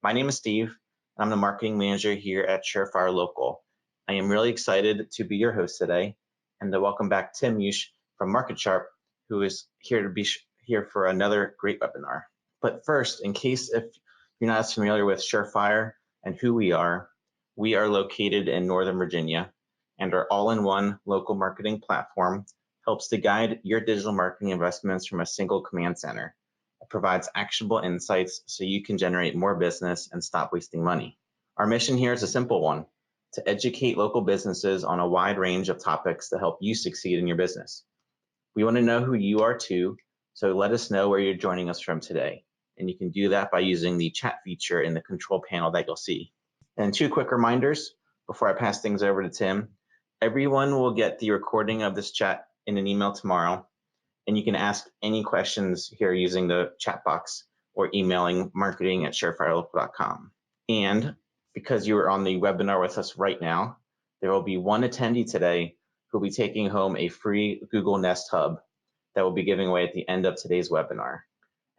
My name is Steve, and I'm the marketing manager here at Surefire Local. I am really excited to be your host today and to welcome back Tim Yush from Market Sharp, who is here to be here for another great webinar. But first, in case if you're not as familiar with Surefire and who we are located in Northern Virginia, and our all-in-one local marketing platform helps to guide your digital marketing investments from a single command center. It provides actionable insights so you can generate more business and stop wasting money. Our mission here is a simple one: to educate local businesses on a wide range of topics to help you succeed in your business. We want to know who you are too, so let us know where you're joining us from today. And you can do that by using the chat feature in the control panel that you'll see. And two quick reminders before I pass things over to Tim. Everyone will get the recording of this chat in an email tomorrow, and you can ask any questions here using the chat box or emailing marketing@surefirelocal.com. And because you are on the webinar with us right now, there will be one attendee today who will be taking home a free Google Nest Hub that we'll be giving away at the end of today's webinar.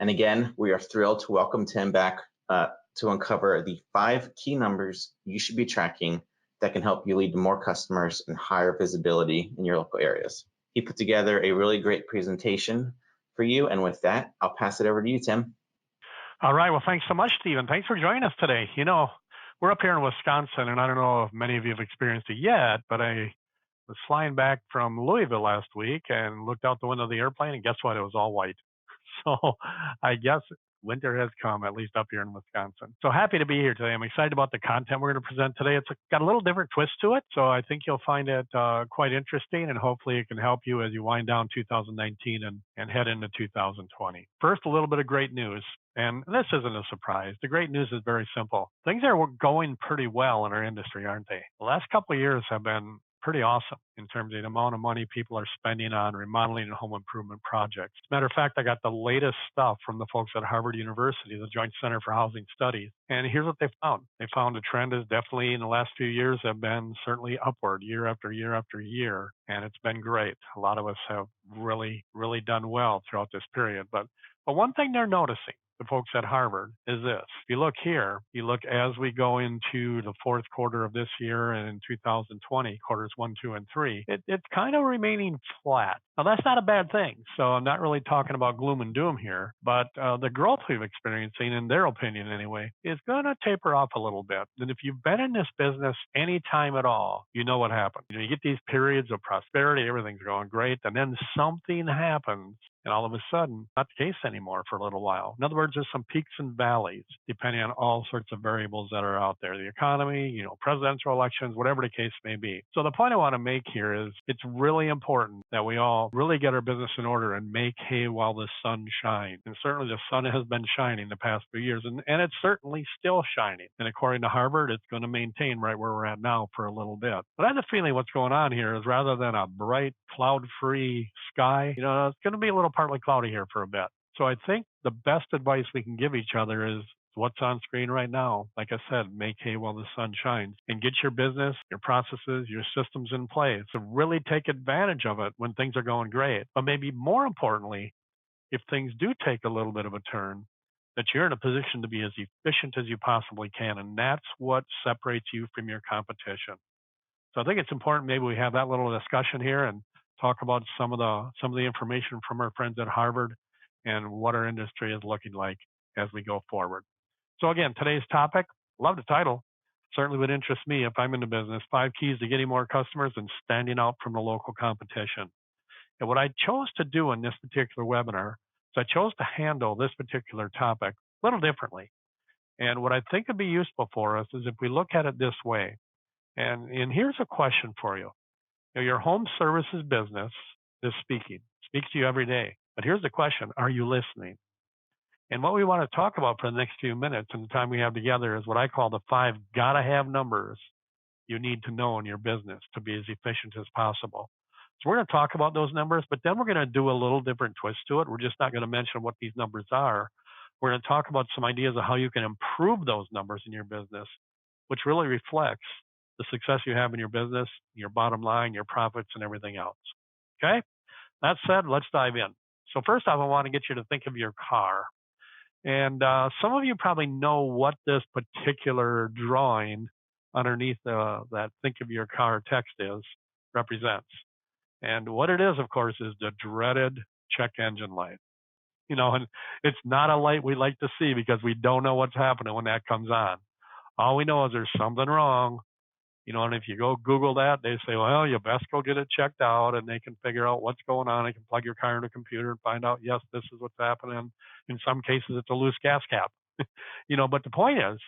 And again, we are thrilled to welcome Tim back to uncover the 5 key numbers you should be tracking that can help you lead to more customers and higher visibility in your local areas. He put together a really great presentation for you. And with that, I'll pass it over to you, Tim. All right. Well, thanks so much, Stephen. Thanks for joining us today. You know, we're up here in Wisconsin, and I don't know if many of you have experienced it yet, but I was flying back from Louisville last week and looked out the window of the airplane, and guess what? It was all white. So I guess winter has come, at least up here in Wisconsin. So happy to be here today. I'm excited about the content we're going to present today. It's got a little different twist to it, so I think you'll find it quite interesting, and hopefully it can help you as you wind down 2019 and head into 2020. First, a little bit of great news. And this isn't a surprise. The great news is very simple. Things are going pretty well in our industry, aren't they? The last couple of years have been pretty awesome in terms of the amount of money people are spending on remodeling and home improvement projects. As a matter of fact, I got the latest stuff from the folks at Harvard University, the Joint Center for Housing Studies. And here's what they found. They found a trend is definitely in the last few years have been certainly upward year after year after year. And it's been great. A lot of us have really, really done well throughout this period. But one thing they're noticing, the folks at Harvard, is this. If you look here, you look as we go into the fourth quarter of this year and in 2020, quarters 1, 2, and 3, it's kind of remaining flat. Now, that's not a bad thing. So I'm not really talking about gloom and doom here, but the growth we've experiencing, in their opinion anyway, is going to taper off a little bit. And if you've been in this business any time at all, you know what happens. You get these periods of prosperity, everything's going great, and then something happens. And all of a sudden, not the case anymore for a little while. In other words, there's some peaks and valleys depending on all sorts of variables that are out there. The economy, presidential elections, whatever the case may be. So the point I want to make here is it's really important that we all really get our business in order and make hay while the sun shines. And certainly the sun has been shining the past few years, and it's certainly still shining. And according to Harvard, it's going to maintain right where we're at now for a little bit. But I have a feeling what's going on here is rather than a bright, cloud-free sky, it's going to be a little partly cloudy here for a bit. So I think the best advice we can give each other is what's on screen right now. Like I said, make hay while the sun shines, and get your business, your processes, your systems in place to really take advantage of it when things are going great. But maybe more importantly, if things do take a little bit of a turn, that you're in a position to be as efficient as you possibly can. And that's what separates you from your competition. So I think it's important maybe we have that little discussion here and talk about some of the information from our friends at Harvard and what our industry is looking like as we go forward. So again, today's topic, love the title, certainly would interest me if I'm in the business, 5 keys to getting more customers and standing out from the local competition. And what I chose to do in this particular webinar is I chose to handle this particular topic a little differently. And what I think would be useful for us is if we look at it this way. And here's a question for you. Your home services business is speaks to you every day. But here's the question, are you listening? And what we want to talk about for the next few minutes and the time we have together is what I call the 5 gotta have numbers you need to know in your business to be as efficient as possible. So we're going to talk about those numbers, but then we're going to do a little different twist to it. We're just not going to mention what these numbers are. We're going to talk about some ideas of how you can improve those numbers in your business, which really reflects the success you have in your business, your bottom line, your profits, and everything else. Okay? That said, let's dive in. So first off, I want to get you to think of your car. And some of you probably know what this particular drawing underneath that think of your car text is represents. And what it is, of course, is the dreaded check engine light. And it's not a light we like to see because we don't know what's happening when that comes on. All we know is there's something wrong. And if you go Google that, they say, well, you best go get it checked out, and they can figure out what's going on. They can plug your car in a computer and find out, yes, this is what's happening. In some cases, it's a loose gas cap. But the point is,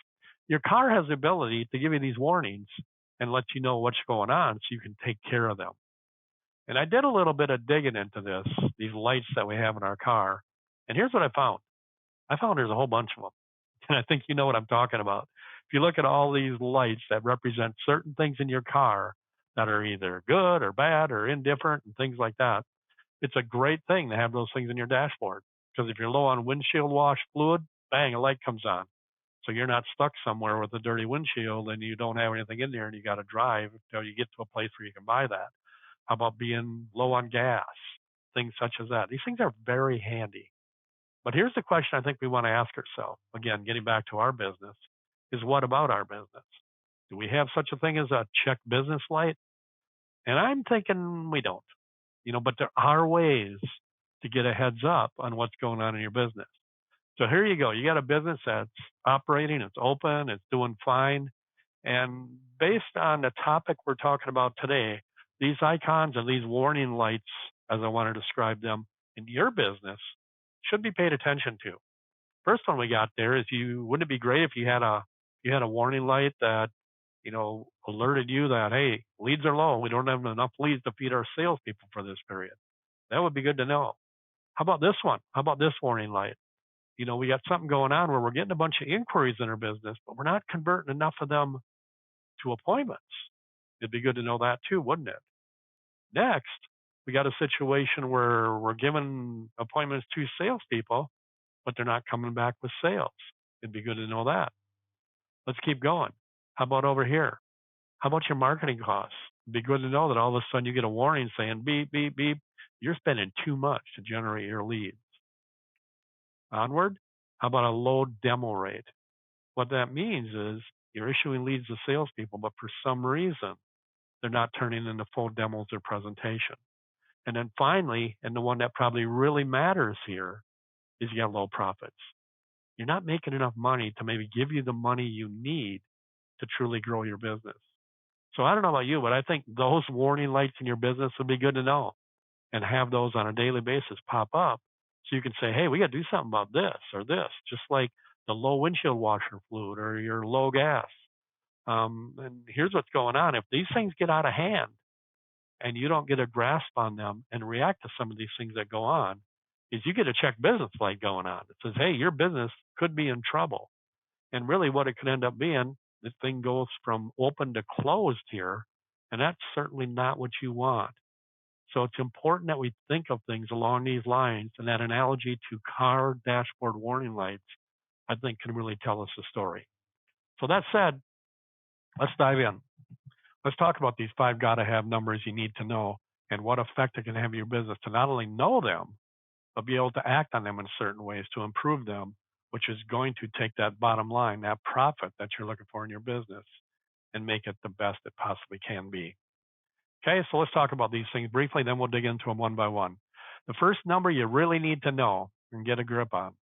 your car has the ability to give you these warnings and let you know what's going on so you can take care of them. And I did a little bit of digging into these lights that we have in our car. And here's what I found. I found there's a whole bunch of them. And I think you know what I'm talking about. If you look at all these lights that represent certain things in your car that are either good or bad or indifferent and things like that, it's a great thing to have those things in your dashboard. Because if you're low on windshield wash fluid, bang, a light comes on. So you're not stuck somewhere with a dirty windshield and you don't have anything in there and you got to drive until you get to a place where you can buy that. How about being low on gas? Things such as that. These things are very handy. But here's the question I think we want to ask ourselves. Again, getting back to our business, is what about our business? Do we have such a thing as a check business light? And I'm thinking we don't. But there are ways to get a heads up on what's going on in your business. So here you go. You got a business that's operating, it's open, it's doing fine. And based on the topic we're talking about today, these icons and these warning lights, as I want to describe them in your business, should be paid attention to. First one we got there is wouldn't it be great if you had a warning light that, alerted you that, hey, leads are low. We don't have enough leads to feed our salespeople for this period. That would be good to know. How about this one? How about this warning light? We got something going on where we're getting a bunch of inquiries in our business, but we're not converting enough of them to appointments. It'd be good to know that too, wouldn't it? Next, we got a situation where we're giving appointments to salespeople, but they're not coming back with sales. It'd be good to know that. Let's keep going. How about over here? How about your marketing costs? It'd be good to know that all of a sudden you get a warning saying, beep, beep, beep, you're spending too much to generate your leads. Onward, how about a low demo rate? What that means is you're issuing leads to salespeople, but for some reason, they're not turning into full demos or presentation. And then finally, and the one that probably really matters here, is you got low profits. You're not making enough money to maybe give you the money you need to truly grow your business. So I don't know about you, but I think those warning lights in your business would be good to know and have those on a daily basis pop up so you can say, hey, we got to do something about this or this, just like the low windshield washer fluid or your low gas. And here's what's going on. If these things get out of hand and you don't get a grasp on them and react to some of these things that go on, is you get a check business light going on. It says, hey, your business could be in trouble. And really what it could end up being, this thing goes from open to closed here, and that's certainly not what you want. So it's important that we think of things along these lines, and that analogy to car dashboard warning lights, I think, can really tell us a story. So that said, let's dive in. Let's talk about these 5 gotta have numbers you need to know and what effect it can have in your business to not only know them, but be able to act on them in certain ways to improve them, which is going to take that bottom line, that profit that you're looking for in your business, and make it the best it possibly can be. Okay, so let's talk about these things briefly, then we'll dig into them one by one. The first number you really need to know and get a grip on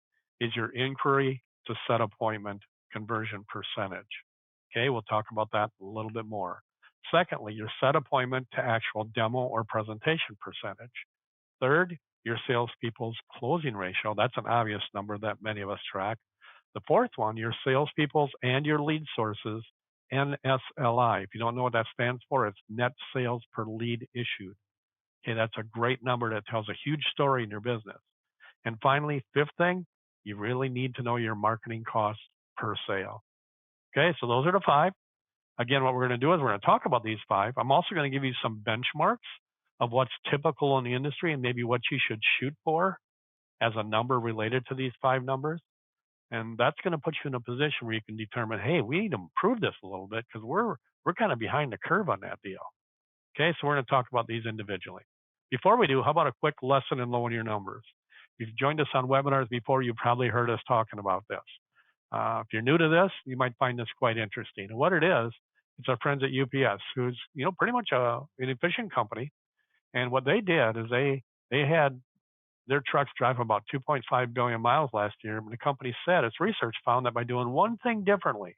is your inquiry to set appointment conversion percentage. Okay, we'll talk about that a little bit more. Secondly, your set appointment to actual demo or presentation percentage. Third, your salespeople's closing ratio. That's an obvious number that many of us track. The fourth one, your salespeople's and your lead sources, NSLI. If you don't know what that stands for, it's net sales per lead issued. Okay, that's a great number that tells a huge story in your business. And finally, fifth thing, you really need to know your marketing costs per sale. Okay, so those are the 5. Again, what we're going to do is we're going to talk about these 5. I'm also going to give you some benchmarks of what's typical in the industry and maybe what you should shoot for as a number related to these 5 numbers. And that's going to put you in a position where you can determine, hey, we need to improve this a little bit because we're kind of behind the curve on that deal. Okay, so we're going to talk about these individually. Before we do, how about a quick lesson in lowering your numbers? you've joined us on webinars before, you've probably heard us talking about this. If you're new to this, you might find this quite interesting. And what it is, it's our friends at UPS, who's pretty much an efficient company. And what they did is they had their trucks drive about 2.5 billion miles last year. And the company said its research found that by doing one thing differently,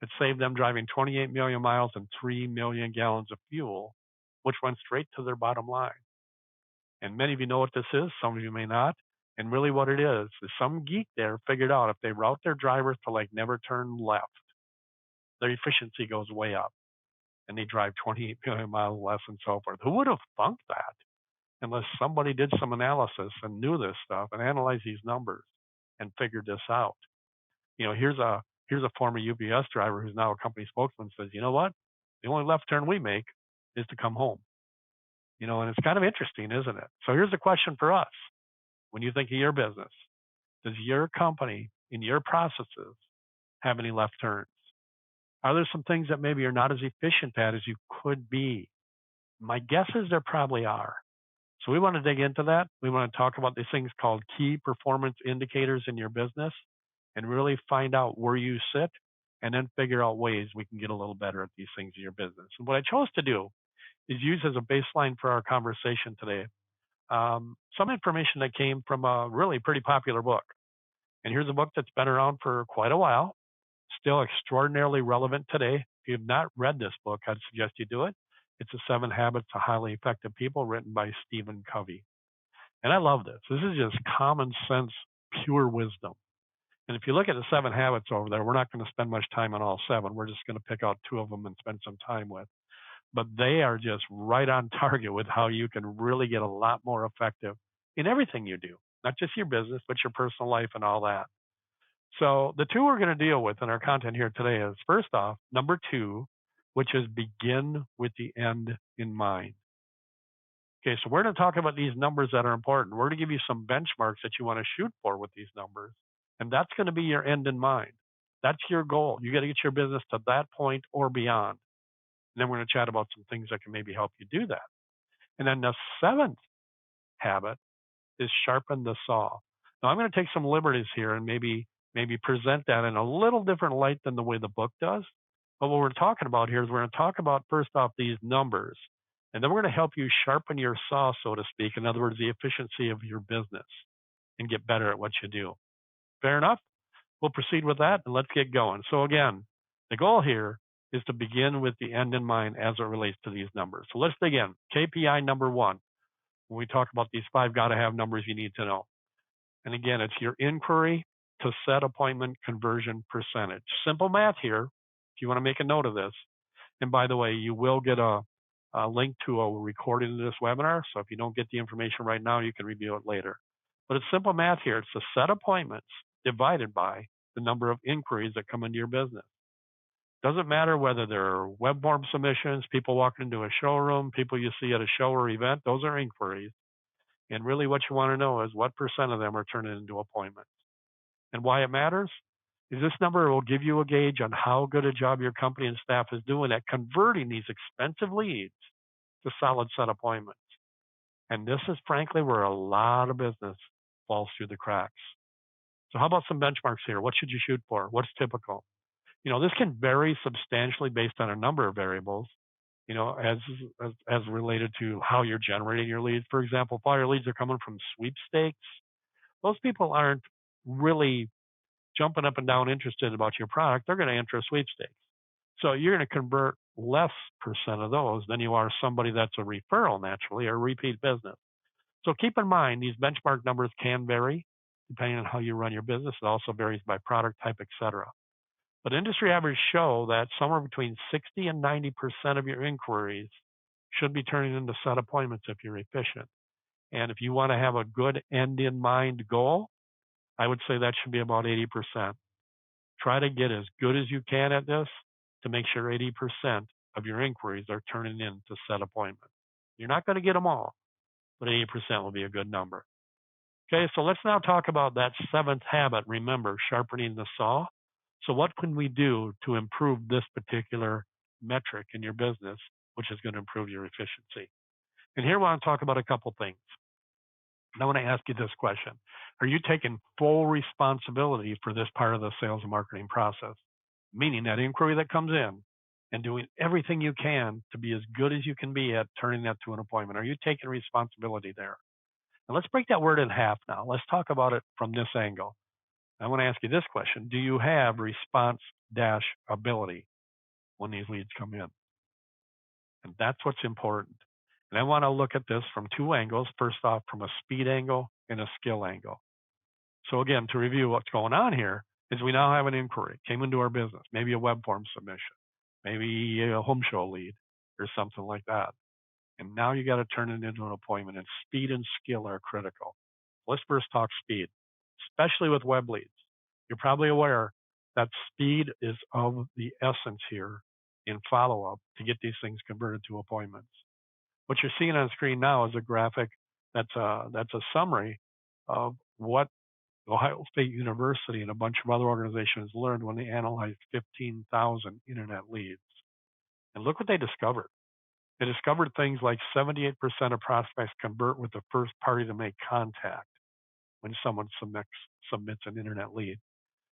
it saved them driving 28 million miles and 3 million gallons of fuel, which went straight to their bottom line. And many of you know what this is, some of you may not. And really what it is some geek there figured out if they route their drivers to like never turn left, their efficiency goes way up and they drive 28 million miles less and so forth. Who would have thunk that unless somebody did some analysis and knew this stuff and analyzed these numbers and figured this out? Here's a former UPS driver who's now a company spokesman says, you know what? The only left turn we make is to come home. And it's kind of interesting, isn't it? So here's the question for us. When you think of your business, does your company in your processes have any left turns? Are there some things that maybe you're not as efficient at as you could be? My guess is there probably are. So we want to dig into that. We want to talk about these things called key performance indicators in your business and really find out where you sit and then figure out ways we can get a little better at these things in your business. And what I chose to do is use as a baseline for our conversation today some information that came from a really pretty popular book. And here's a book that's been around for quite a while, still extraordinarily relevant today. If you have not read this book, I'd suggest you do it. It's The 7 Habits of Highly Effective People, written by Stephen Covey. And I love this. This is just common sense, pure wisdom. And if you look at the 7 habits over there, we're not going to spend much time on all 7. We're just going to pick out 2 of them and spend some time with. But they are just right on target with how you can really get a lot more effective in everything you do, not just your business, but your personal life and all that. So the 2 we're going to deal with in our content here today is, first off, number 2, which is begin with the end in mind. Okay, so we're going to talk about these numbers that are important. We're going to give you some benchmarks that you want to shoot for with these numbers, and that's going to be your end in mind. That's your goal. You got to get your business to that point or beyond. And then we're going to chat about some things that can maybe help you do that. And then the 7th habit is sharpen the saw. Now I'm going to take some liberties here and maybe present that in a little different light than the way the book does. But what we're talking about here is we're going to talk about, first off, these numbers. And then we're going to help you sharpen your saw, so to speak. In other words, the efficiency of your business and get better at what you do. Fair enough? We'll proceed with that and let's get going. So again, the goal here is to begin with the end in mind as it relates to these numbers. So let's dig in. KPI number 1. When we talk about these 5 gotta have numbers you need to know. And again, it's your inquiry to set appointment conversion percentage. Simple math here, if you want to make a note of this. And by the way, you will get a link to a recording of this webinar. So if you don't get the information right now, you can review it later. But it's simple math here. It's the set appointments divided by the number of inquiries that come into your business. Doesn't matter whether they're web form submissions, people walking into a showroom, people you see at a show or event, those are inquiries. And really what you want to know is what % of them are turning into appointments. And why it matters is this number will give you a gauge on how good a job your company and staff is doing at converting these expensive leads to solid set appointments. And this is frankly where a lot of business falls through the cracks. So how about some benchmarks here? What should you shoot for? What's typical? This can vary substantially based on a number of variables, as related to how you're generating your leads. For example, if all your leads are coming from sweepstakes, those people aren't really jumping up and down interested about your product. They're going to enter a sweepstakes. So you're going to convert less % of those than you are somebody that's a referral naturally or repeat business. So keep in mind, these benchmark numbers can vary depending on how you run your business. It also varies by product type, et cetera. But industry averages show that somewhere between 60 and 90% of your inquiries should be turning into set appointments if you're efficient. And if you want to have a good end in mind goal, I would say that should be about 80%. Try to get as good as you can at this to make sure 80% of your inquiries are turning into set appointments. You're not going to get them all, but 80% will be a good number. Okay, so let's now talk about that 7th habit. Remember, sharpening the saw. So what can we do to improve this particular metric in your business, which is going to improve your efficiency? And here I want to talk about a couple things. And I want to ask you this question. Are you taking full responsibility for this part of the sales and marketing process? Meaning that inquiry that comes in and doing everything you can to be as good as you can be at turning that to an appointment. Are you taking responsibility there? And let's break that word in half now. Let's talk about it from this angle. I want to ask you this question. Do you have response dash ability when these leads come in? And that's what's important. And I want to look at this from two angles. First off, from a speed angle and a skill angle. So again, to review what's going on here is we now have an inquiry, came into our business, maybe a web form submission, maybe a home show lead or something like that. And now you got to turn it into an appointment, and speed and skill are critical. Let's first talk speed, especially with web leads. You're probably aware that speed is of the essence here in follow-up to get these things converted to appointments. What you're seeing on screen now is a graphic that's a summary of what Ohio State University and a bunch of other organizations learned when they analyzed 15,000 internet leads. And look what they discovered. They discovered things like 78% of prospects convert with the first party to make contact when someone submits an internet lead.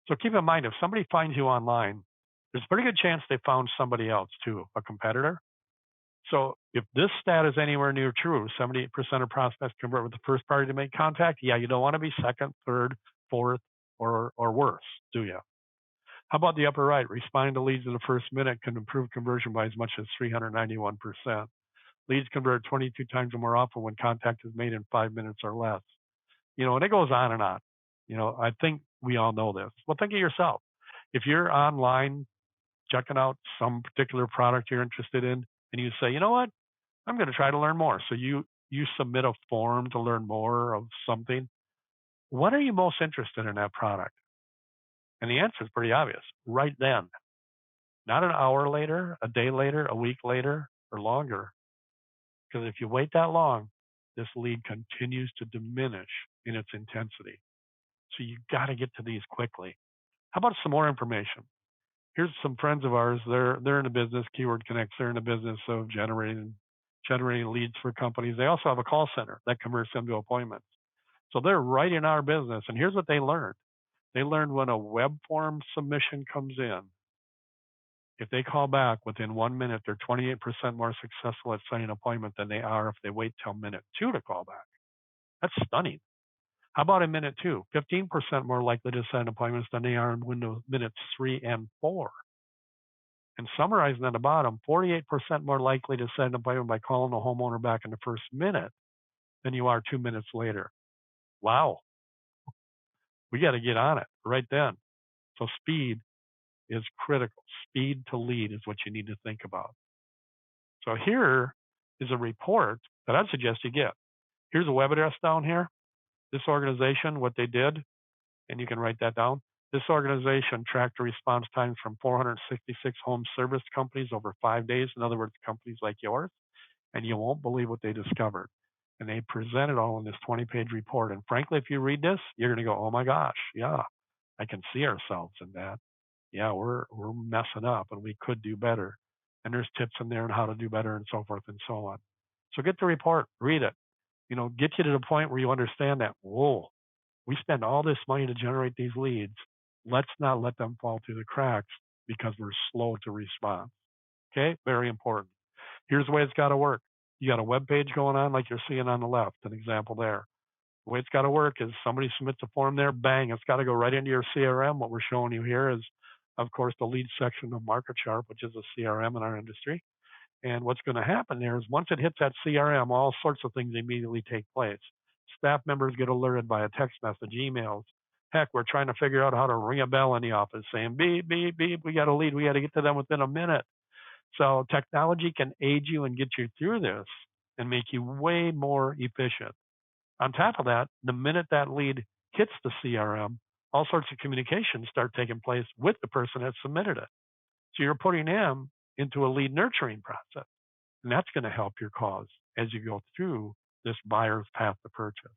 So keep in mind, if somebody finds you online, there's a pretty good chance they found somebody else too, a competitor. So if this stat is anywhere near true, 78% of prospects convert with the first party to make contact, yeah, you don't want to be second, third, fourth, or worse, do you? How about the upper right? Responding to leads in the first minute can improve conversion by as much as 391%. Leads convert 22 times or more often when contact is made in 5 minutes or less. And it goes on and on. I think we all know this. Well, think of yourself. If you're online checking out some particular product you're interested in, and you say, you know what, I'm going to try to learn more. So you submit a form to learn more of something. What are you most interested in that product? And the answer is pretty obvious, right then. Not an hour later, a day later, a week later, or longer. Because if you wait that long, this lead continues to diminish in its intensity. So you got to get to these quickly. How about some more information? Here's some friends of ours. They're in the business, Keyword Connects. They're in the business of generating leads for companies. They also have a call center that converts them to appointments. So they're right in our business. And here's what they learned. They learned when a web form submission comes in, if they call back within 1 minute, they're 28% more successful at setting an appointment than they are if they wait till minute 2 to call back. That's stunning. How about in minute 2? 15% more likely to set appointments than they are in minutes 3 and 4. And summarizing at the bottom, 48% more likely to set an appointment by calling the homeowner back in the first minute than you are 2 minutes later. Wow. We got to get on it right then. So speed is critical. Speed to lead is what you need to think about. So here is a report that I'd suggest you get. Here's a web address down here. This organization, what they did, and you can write that down. This organization tracked the response times from 466 home service companies over 5 days. In other words, companies like yours. And you won't believe what they discovered. And they present it all in this 20-page report. And frankly, if you read this, you're going to go, oh my gosh, yeah, I can see ourselves in that. Yeah, we're messing up and we could do better. And there's tips in there on how to do better and so forth and so on. So get the report, read it. Get you to the point where you understand that, whoa, we spend all this money to generate these leads. Let's not let them fall through the cracks because we're slow to respond. Okay, very important. Here's the way it's got to work. You got a web page going on like you're seeing on the left, an example there. The way it's got to work is somebody submits a form there, bang, it's got to go right into your CRM. What we're showing you here is, of course, the lead section of MarketSharp, which is a CRM in our industry. And what's going to happen there is once it hits that CRM, all sorts of things immediately take place. Staff members get alerted by a text message, emails. Heck, we're trying to figure out how to ring a bell in the office saying, beep, beep, beep, we got a lead. We got to get to them within a minute. So technology can aid you and get you through this and make you way more efficient. On top of that, the minute that lead hits the CRM, all sorts of communications start taking place with the person that submitted it. So you're putting them into a lead nurturing process. And that's going to help your cause as you go through this buyer's path to purchase.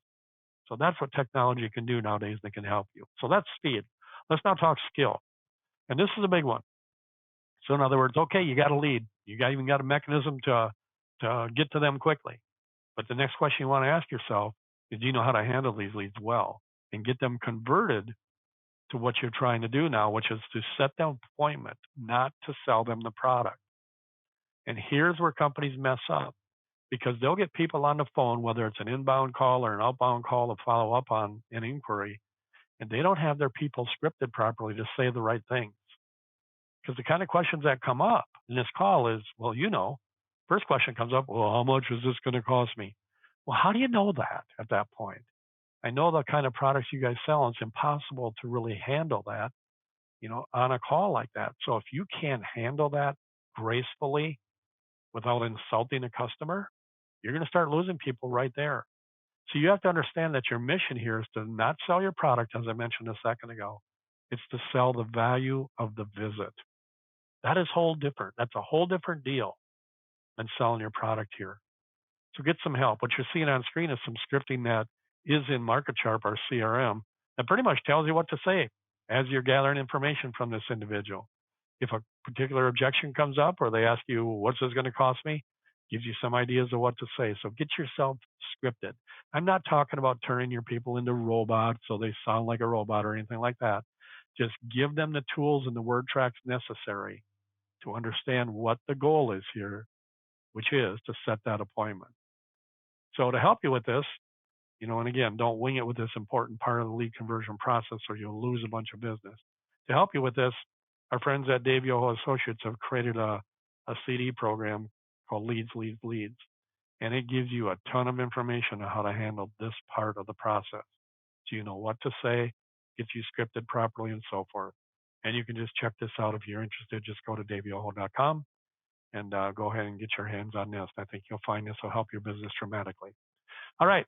So that's what technology can do nowadays that can help you. So that's speed. Let's now talk skill. And this is a big one. So in other words, okay, you got a lead. You even got a mechanism to get to them quickly. But the next question you want to ask yourself Do you know how to handle these leads well and get them converted to what you're trying to do now, which is to set the appointment, not to sell them the product. And here's where companies mess up because they'll get people on the phone, whether it's an inbound call or an outbound call to follow up on an inquiry, and they don't have their people scripted properly to say the right things. Because the kind of questions that come up in this call is, well, first question comes up, well, how much is this going to cost me? Well, how do you know that at that point? I know the kind of products you guys sell, and it's impossible to really handle that, on a call like that. So if you can't handle that gracefully without insulting a customer, you're going to start losing people right there. So you have to understand that your mission here is to not sell your product, as I mentioned a second ago. It's to sell the value of the visit. That is whole different. That's a whole different deal than selling your product here. So get some help. What you're seeing on screen is some scripting that is in MarketSharp, our CRM, that pretty much tells you what to say as you're gathering information from this individual. If a particular objection comes up or they ask you, what's this going to cost me? Gives you some ideas of what to say. So get yourself scripted. I'm not talking about turning your people into robots so they sound like a robot or anything like that. Just give them the tools and the word tracks necessary to understand what the goal is here, which is to set that appointment. So to help you with this, and again, don't wing it with this important part of the lead conversion process or you'll lose a bunch of business. To help you with this, our friends at Dave Yoho Associates have created a CD program called Leads, Leads, Leads. And it gives you a ton of information on how to handle this part of the process. So you know what to say, gets you scripted properly, and so forth. And you can just check this out if you're interested. Just go to daveyoho.com and go ahead and get your hands on this. I think you'll find this will help your business dramatically. All right.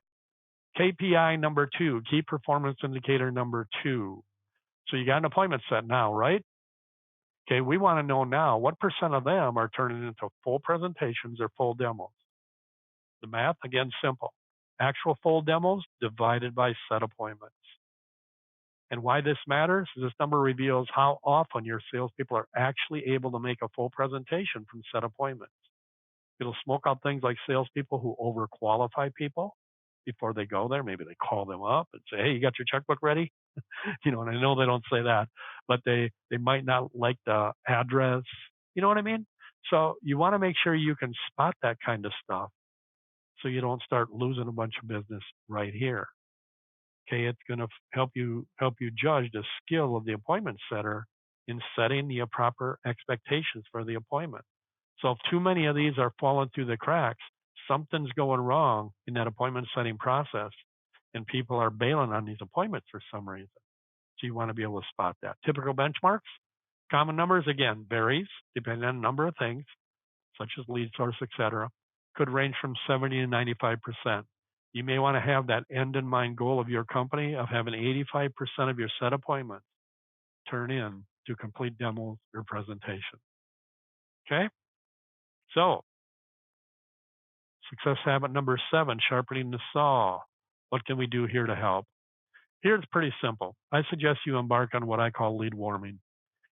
KPI number 2, key performance indicator number 2. So you got an appointment set now, right? Okay, we want to know now what % of them are turning into full presentations or full demos. The math, again, simple. Actual full demos divided by set appointments. And why this matters is this number reveals how often your salespeople are actually able to make a full presentation from set appointments. It'll smoke out things like salespeople who overqualify people before they go there. Maybe they call them up and say, hey, you got your checkbook ready? And I know they don't say that, but they might not like the address. You know what I mean? So you want to make sure you can spot that kind of stuff so you don't start losing a bunch of business right here. Okay, it's going to help you judge the skill of the appointment setter in setting the proper expectations for the appointment. So if too many of these are falling through the cracks, something's going wrong in that appointment setting process, and people are bailing on these appointments for some reason. So you want to be able to spot that. Typical benchmarks, common numbers, again, varies depending on a number of things, such as lead source, et cetera, could range from 70 to 95%. You may want to have that end in mind goal of your company of having 85% of your set appointments turn in to complete demos or presentations. Okay? So, success habit number 7, sharpening the saw. What can we do here to help? Here it's pretty simple. I suggest you embark on what I call lead warming.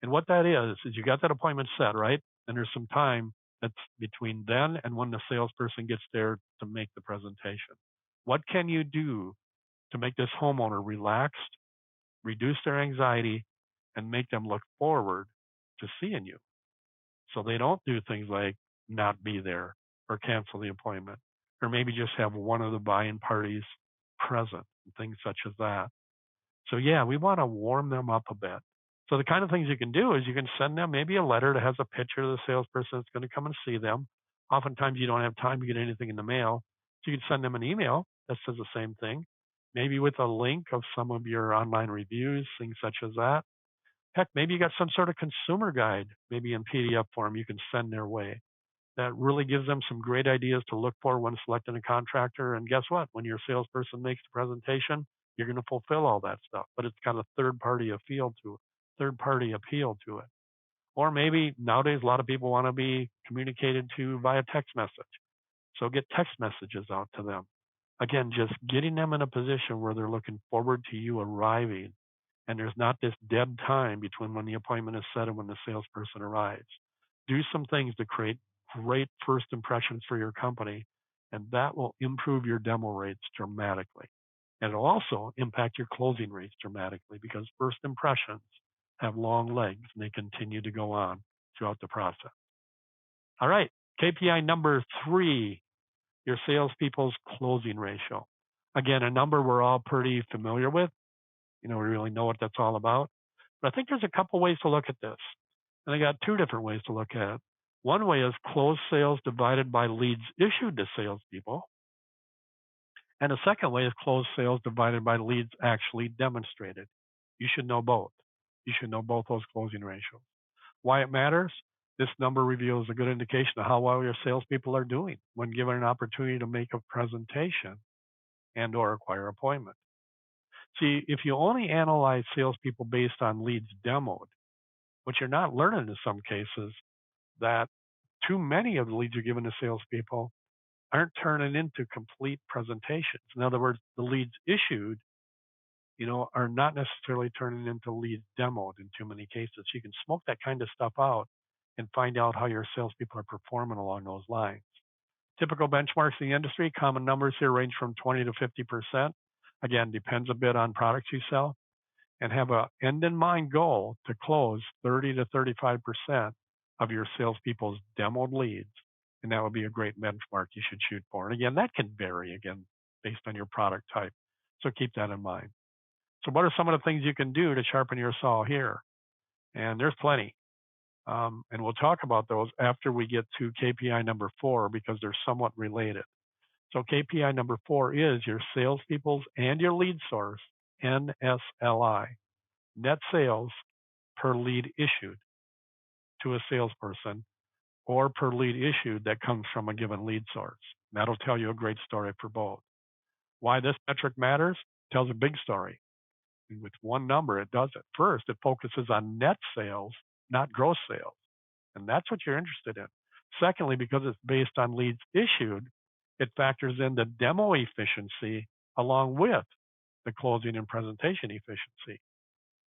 And what that is you got that appointment set, right? And there's some time that's between then and when the salesperson gets there to make the presentation. What can you do to make this homeowner relaxed, reduce their anxiety, and make them look forward to seeing you so they don't do things like not be there or cancel the appointment or maybe just have one of the buy-in parties present and things such as that. So yeah, we want to warm them up a bit. So the kind of things you can do is you can send them maybe a letter that has a picture of the salesperson that's going to come and see them. Oftentimes you don't have time to get anything in the mail. So you can send them an email that says the same thing, maybe with a link of some of your online reviews, things such as that. Heck, maybe you got some sort of consumer guide, maybe in PDF form you can send their way. That really gives them some great ideas to look for when selecting a contractor. And guess what? When your salesperson makes the presentation, you're going to fulfill all that stuff. But it's got a third-party appeal to it. Or maybe nowadays a lot of people want to be communicated to via text message. So get text messages out to them. Again, just getting them in a position where they're looking forward to you arriving. And there's not this dead time between when the appointment is set and when the salesperson arrives. Do some things to create great first impressions for your company and that will improve your demo rates dramatically. And it'll also impact your closing rates dramatically because first impressions have long legs and they continue to go on throughout the process. All right, KPI number 3, your salespeople's closing ratio. Again, a number we're all pretty familiar with. We really know what that's all about. But I think there's a couple ways to look at this. And I got 2 different ways to look at it. One way is closed sales divided by leads issued to salespeople. And the second way is closed sales divided by leads actually demonstrated. You should know both. You should know both those closing ratios. Why it matters? This number reveals a good indication of how well your salespeople are doing when given an opportunity to make a presentation and or acquire appointment. See, if you only analyze salespeople based on leads demoed, what you're not learning in some cases that too many of the leads you're giving to salespeople aren't turning into complete presentations. In other words, the leads issued, are not necessarily turning into leads demoed in too many cases. You can smoke that kind of stuff out and find out how your salespeople are performing along those lines. Typical benchmarks in the industry, common numbers here range from 20 to 50%. Again, depends a bit on products you sell. And have a end in mind goal to close 30 to 35% of your salespeople's demoed leads. And that would be a great benchmark you should shoot for. And again, that can vary again based on your product type. So keep that in mind. So what are some of the things you can do to sharpen your saw here? And there's plenty. And we'll talk about those after we get to KPI number 4 because they're somewhat related. So KPI number 4 is your salespeople's and your lead source, NSLI, net sales per lead issued to a salesperson or per lead issued that comes from a given lead source. That'll tell you a great story for both. Why this metric matters tells a big story. And with one number, it does it. First, it focuses on net sales, not gross sales. And that's what you're interested in. Secondly, because it's based on leads issued, it factors in the demo efficiency along with the closing and presentation efficiency.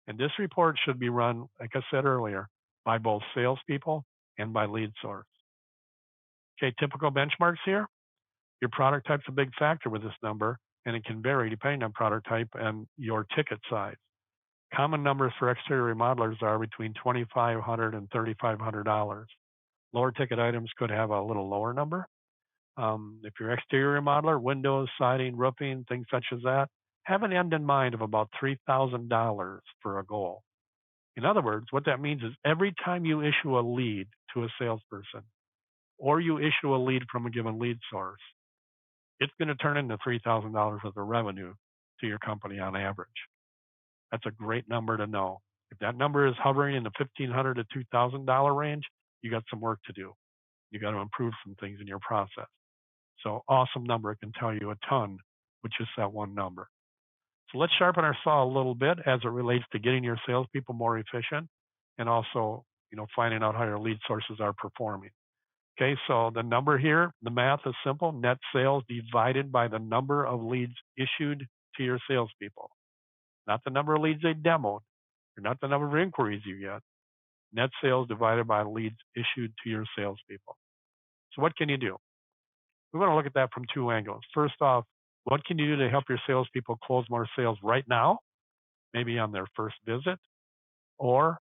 And this report should be run, like I said earlier, by both salespeople and by lead source. Okay, typical benchmarks here. Your product type's a big factor with this number, and it can vary depending on product type and your ticket size. Common numbers for exterior remodelers are between $2,500 and $3,500. Lower ticket items could have a little lower number. If you're exterior remodeler, windows, siding, roofing, things such as that, have an end in mind of about $3,000 for a goal. In other words, what that means is every time you issue a lead to a salesperson or you issue a lead from a given lead source, it's going to turn into $3,000 worth of revenue to your company on average. That's a great number to know. If that number is hovering in the $1,500 to $2,000 range, you got some work to do. You got to improve some things in your process. So awesome number. It can tell you a ton with just that one number. So let's sharpen our saw a little bit as it relates to getting your salespeople more efficient and also, finding out how your lead sources are performing. Okay, so the number here, the math is simple. Net sales divided by the number of leads issued to your salespeople. Not the number of leads they demoed, or not the number of inquiries you get. Net sales divided by leads issued to your salespeople. So what can you do? We want to look at that from 2 angles. First off, what can you do to help your salespeople close more sales right now, maybe on their first visit? Or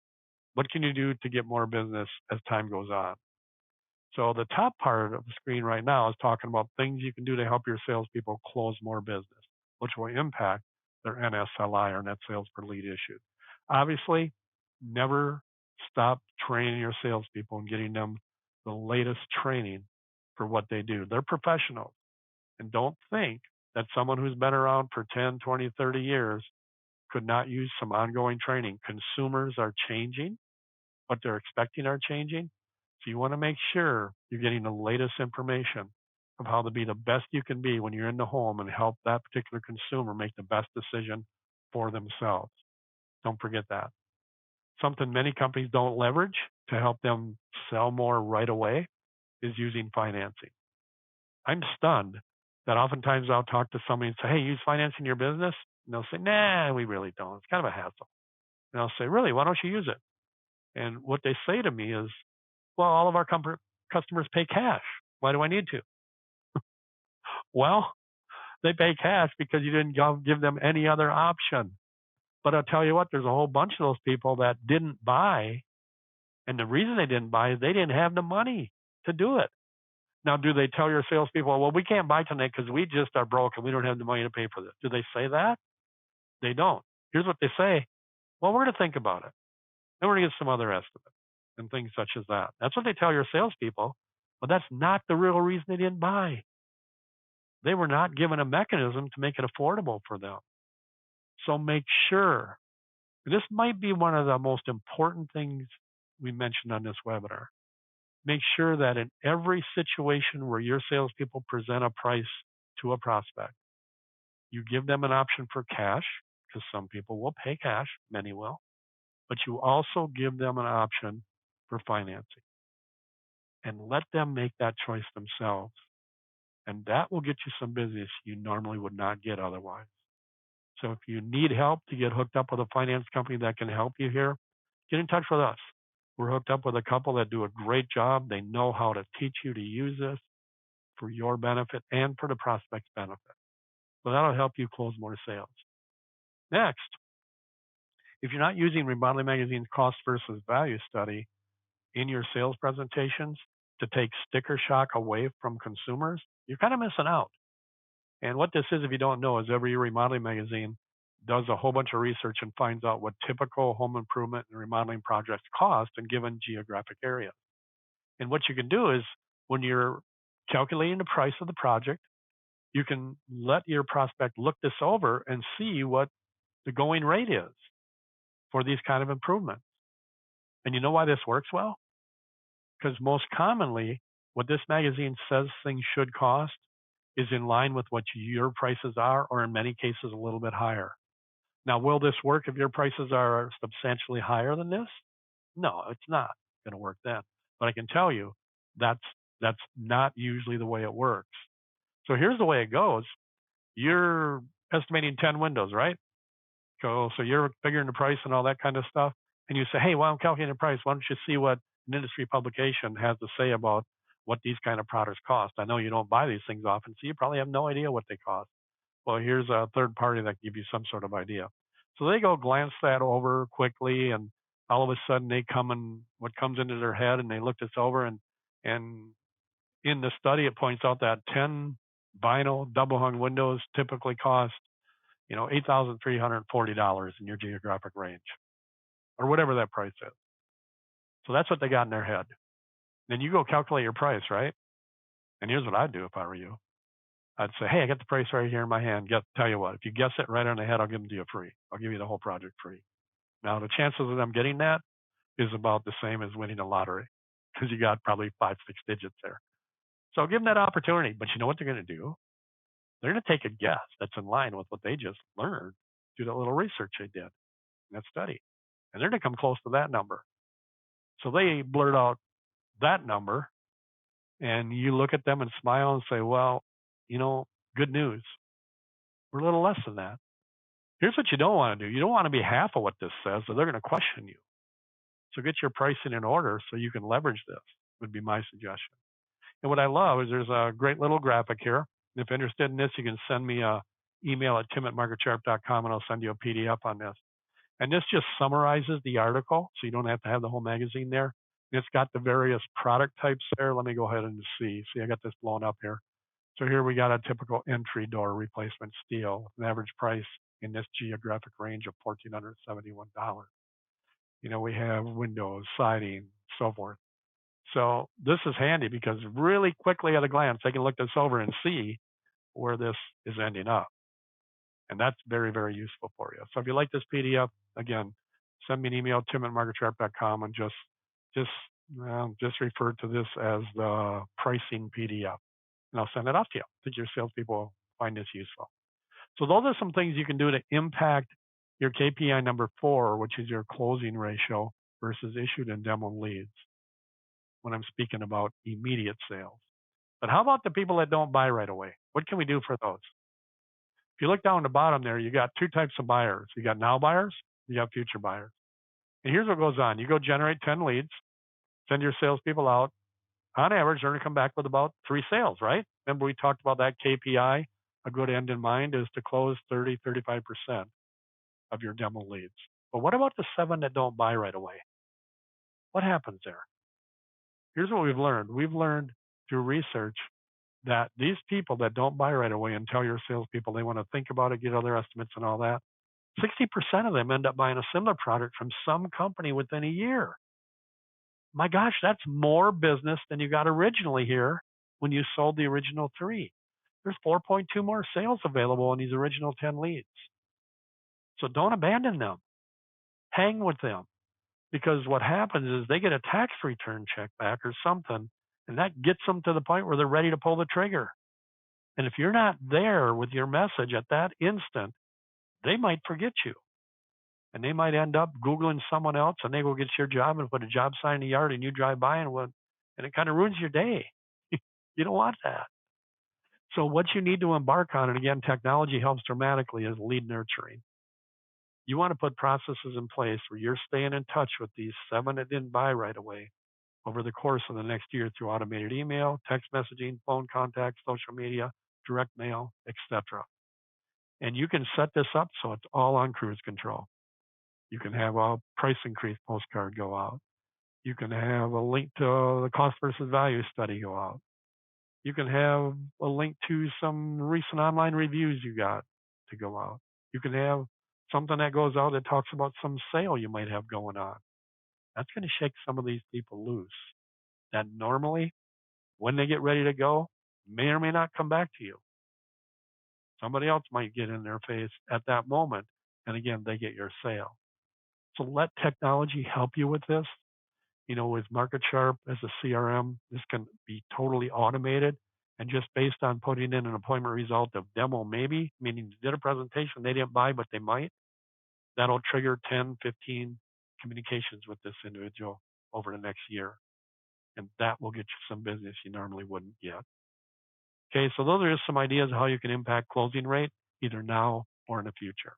what can you do to get more business as time goes on? So the top part of the screen right now is talking about things you can do to help your salespeople close more business, which will impact their NSLI or net sales per lead issued. Obviously, never stop training your salespeople and getting them the latest training for what they do. They're professionals. And don't think that someone who's been around for 10, 20, 30 years could not use some ongoing training. Consumers are changing. What they're expecting are changing. So you want to make sure you're getting the latest information of how to be the best you can be when you're in the home and help that particular consumer make the best decision for themselves. Don't forget that. Something many companies don't leverage to help them sell more right away is using financing. I'm stunned that oftentimes I'll talk to somebody and say, hey, use financing in your business? And they'll say, nah, we really don't. It's kind of a hassle. And I'll say, really, why don't you use it? And what they say to me is, well, all of our customers pay cash. Why do I need to? Well, they pay cash because you didn't give them any other option. But I'll tell you what, there's a whole bunch of those people that didn't buy. And the reason they didn't buy is they didn't have the money to do it. Now, do they tell your salespeople, well, we can't buy tonight because we just are broke and we don't have the money to pay for this? Do they say that? They don't. Here's what they say. Well, we're going to think about it. Then we're going to get some other estimates and things such as that. That's what they tell your salespeople, but that's not the real reason they didn't buy. They were not given a mechanism to make it affordable for them. So make sure, this might be one of the most important things we mentioned on this webinar. Make sure that in every situation where your salespeople present a price to a prospect, you give them an option for cash, because some people will pay cash, many will, but you also give them an option for financing and let them make that choice themselves. And that will get you some business you normally would not get otherwise. So if you need help to get hooked up with a finance company that can help you here, get in touch with us. We're hooked up with a couple that do a great job. They know how to teach you to use this for your benefit and for the prospect's benefit. So that'll help you close more sales. Next, if you're not using Remodeling Magazine's cost versus value study in your sales presentations to take sticker shock away from consumers, you're kind of missing out. And what this is, if you don't know, is every year Remodeling Magazine does a whole bunch of research and finds out what typical home improvement and remodeling projects cost in given geographic areas. And what you can do is when you're calculating the price of the project, you can let your prospect look this over and see what the going rate is for these kind of improvements. And you know why this works well? Because most commonly, what this magazine says things should cost is in line with what your prices are, or in many cases, a little bit higher. Now, will this work if your prices are substantially higher than this? No, it's not going to work then. But I can tell you that's not usually the way it works. So here's the way it goes. You're estimating 10 windows, right? So you're figuring the price and all that kind of stuff. And you say, hey, while I'm calculating the price, why don't you see what an industry publication has to say about what these kind of products cost? I know you don't buy these things often, so you probably have no idea what they cost. Well, here's a third party that can give you some sort of idea. So they go glance that over quickly, and all of a sudden they come and what comes into their head, and they look this over, and in the study it points out that 10 vinyl double hung windows typically cost $8,340 in your geographic range, or whatever that price is. So that's what they got in their head. Then you go calculate your price, right? And here's what I'd do if I were you. I'd say, hey, I got the price right here in my hand. Tell you what, if you guess it right on the head, I'll give them to you free. I'll give you the whole project free. Now, the chances of them getting that is about the same as winning a lottery, because you got probably 5, 6 digits there. So give them that opportunity. But you know what they're going to do? They're going to take a guess that's in line with what they just learned through that little research they did in that study. And they're going to come close to that number. So they blurt out that number, and you look at them and smile and say, well, good news. We're a little less than that. Here's what you don't want to do. You don't want to be half of what this says, or they're going to question you. So get your pricing in order so you can leverage this, would be my suggestion. And what I love is there's a great little graphic here. If you're interested in this, you can send me an email at tim@marketsharp.com, and I'll send you a PDF on this. And this just summarizes the article, so you don't have to have the whole magazine there. And it's got the various product types there. Let me go ahead and see. See, I got this blown up here. So here we got a typical entry door replacement steel, an average price in this geographic range of $1,471. We have windows, siding, so forth. So this is handy because really quickly at a glance, they can look this over and see where this is ending up. And that's very, very useful for you. So if you like this PDF, again, send me an email, tim@marketsharp.com, and just refer to this as the pricing PDF. And I'll send it off to you. I think your salespeople will find this useful. So those are some things you can do to impact your KPI number 4, which is your closing ratio versus issued and demo leads, when I'm speaking about immediate sales. But how about the people that don't buy right away? What can we do for those? If you look down the bottom there, you got 2 types of buyers. You got now buyers, you got future buyers. And here's what goes on. You go generate 10 leads, send your salespeople out. On average, they're going to come back with about 3 sales, right? Remember we talked about that KPI? A good end in mind is to close 30, 35% of your demo leads. But what about the 7 that don't buy right away? What happens there? Here's what we've learned. We've learned through research that these people that don't buy right away and tell your salespeople they want to think about it, get other estimates and all that, 60% of them end up buying a similar product from some company within a year. My gosh, that's more business than you got originally here when you sold the original 3. There's 4.2 more sales available in these original 10 leads. So don't abandon them. Hang with them. Because what happens is they get a tax return check back or something, and that gets them to the point where they're ready to pull the trigger. And if you're not there with your message at that instant, they might forget you. And they might end up Googling someone else, and they go get your job and put a job sign in the yard, and you drive by and it kind of ruins your day. You don't want that. So what you need to embark on, and again, technology helps dramatically, is lead nurturing. You want to put processes in place where you're staying in touch with these 7 that didn't buy right away over the course of the next year through automated email, text messaging, phone contact, social media, direct mail, etc. And you can set this up so it's all on cruise control. You can have a price increase postcard go out. You can have a link to the cost versus value study go out. You can have a link to some recent online reviews you got to go out. You can have something that goes out that talks about some sale you might have going on. That's going to shake some of these people loose that normally, when they get ready to go, may or may not come back to you. Somebody else might get in their face at that moment, and again, they get your sale. So let technology help you with this. With MarketSharp as a CRM, this can be totally automated. And just based on putting in an appointment result of demo maybe, meaning you did a presentation, they didn't buy, but they might, that'll trigger 10, 15 communications with this individual over the next year. And that will get you some business you normally wouldn't get. Okay, so those are just some ideas of how you can impact closing rate, either now or in the future.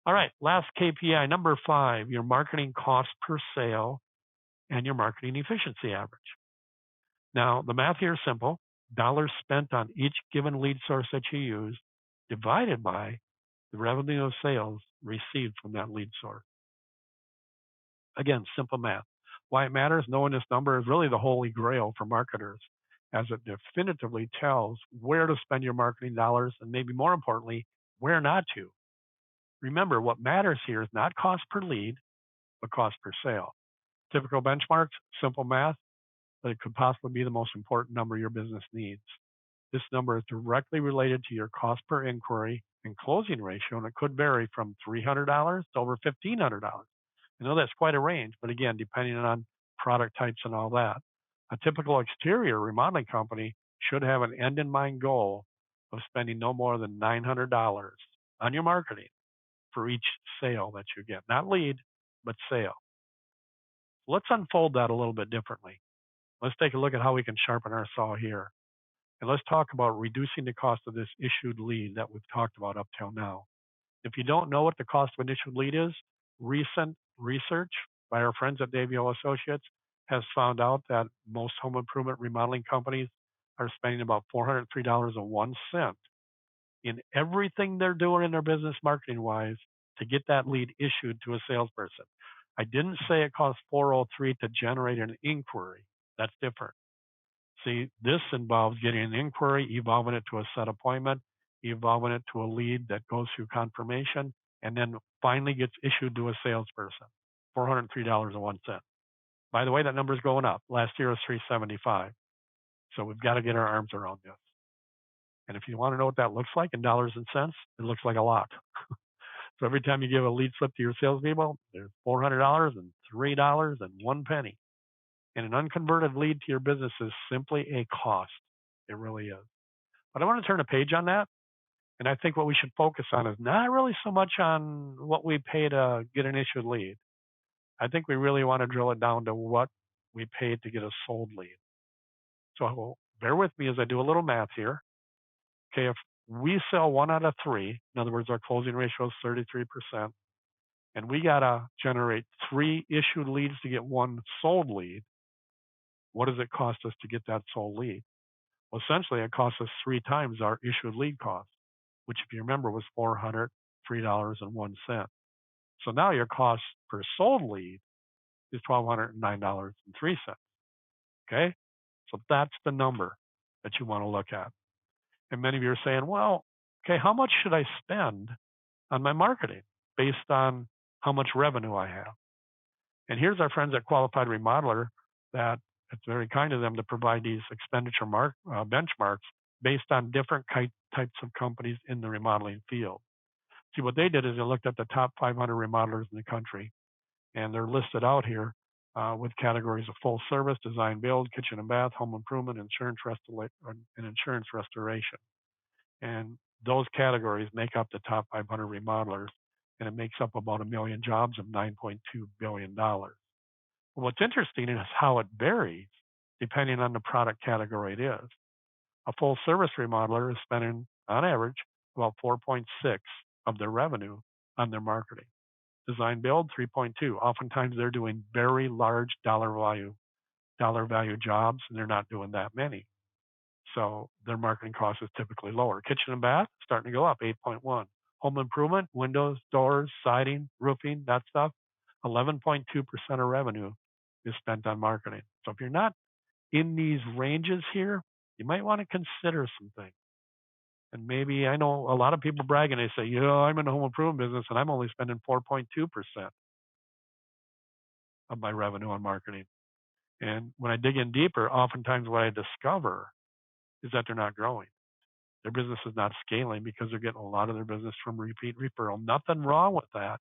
All right, last KPI, number 5, your marketing cost per sale and your marketing efficiency average. Now, the math here is simple. Dollars spent on each given lead source that you use divided by the revenue of sales received from that lead source. Again, simple math. Why it matters, knowing this number is really the holy grail for marketers, as it definitively tells where to spend your marketing dollars and maybe more importantly, where not to. Remember, what matters here is not cost per lead, but cost per sale. Typical benchmarks, simple math, but it could possibly be the most important number your business needs. This number is directly related to your cost per inquiry and closing ratio, and it could vary from $300 to over $1,500. I know that's quite a range, but again, depending on product types and all that. A typical exterior remodeling company should have an end in mind goal of spending no more than $900 on your marketing for each sale that you get. Not lead, but sale. Let's unfold that a little bit differently. Let's take a look at how we can sharpen our saw here. And let's talk about reducing the cost of this issued lead that we've talked about up till now. If you don't know what the cost of an issued lead is, recent research by our friends at Davio Associates has found out that most home improvement remodeling companies are spending about $403.01 in everything they're doing in their business marketing wise to get that lead issued to a salesperson. I didn't say it costs $403 to generate an inquiry. That's different. See, this involves getting an inquiry, evolving it to a set appointment, evolving it to a lead that goes through confirmation, and then finally gets issued to a salesperson. $403.01. By the way, that number is going up. Last year was $375. So we've got to get our arms around this. And if you want to know what that looks like in dollars and cents, it looks like a lot. So every time you give a lead slip to your salespeople, there's $400 and $3 and 1 penny. And an unconverted lead to your business is simply a cost. It really is. But I want to turn a page on that. And I think what we should focus on is not really so much on what we pay to get an issued lead. I think we really want to drill it down to what we paid to get a sold lead. So bear with me as I do a little math here. Okay, if we sell 1 out of 3, in other words, our closing ratio is 33%, and we got to generate 3 issued leads to get 1 sold lead, what does it cost us to get that sold lead? Well, essentially, it costs us 3 times our issued lead cost, which, if you remember, was $403.01. So now your cost per sold lead is $1,209.03. Okay? So that's the number that you want to look at. And many of you are saying, well, okay, how much should I spend on my marketing based on how much revenue I have? And here's our friends at Qualified Remodeler that it's very kind of them to provide these expenditure benchmarks based on different types of companies in the remodeling field. See, what they did is they looked at the top 500 remodelers in the country, and they're listed out here with categories of full service, design build, kitchen and bath, home improvement, and insurance restoration. And those categories make up the top 500 remodelers, and it makes up about 1 million jobs of $9.2 billion. What's interesting is how it varies depending on the product category it is. A full service remodeler is spending, on average, about 4.6 of their revenue on their marketing. Design build, 3.2. Oftentimes they're doing very large dollar value jobs, and they're not doing that many. So their marketing cost is typically lower. Kitchen and bath, starting to go up, 8.1. Home improvement, windows, doors, siding, roofing, that stuff, 11.2% of revenue is spent on marketing. So if you're not in these ranges here, you might want to consider some things. And maybe I know a lot of people brag and they say, I'm in the home improvement business and I'm only spending 4.2% of my revenue on marketing. And when I dig in deeper, oftentimes what I discover is that they're not growing. Their business is not scaling because they're getting a lot of their business from repeat referral. Nothing wrong with that.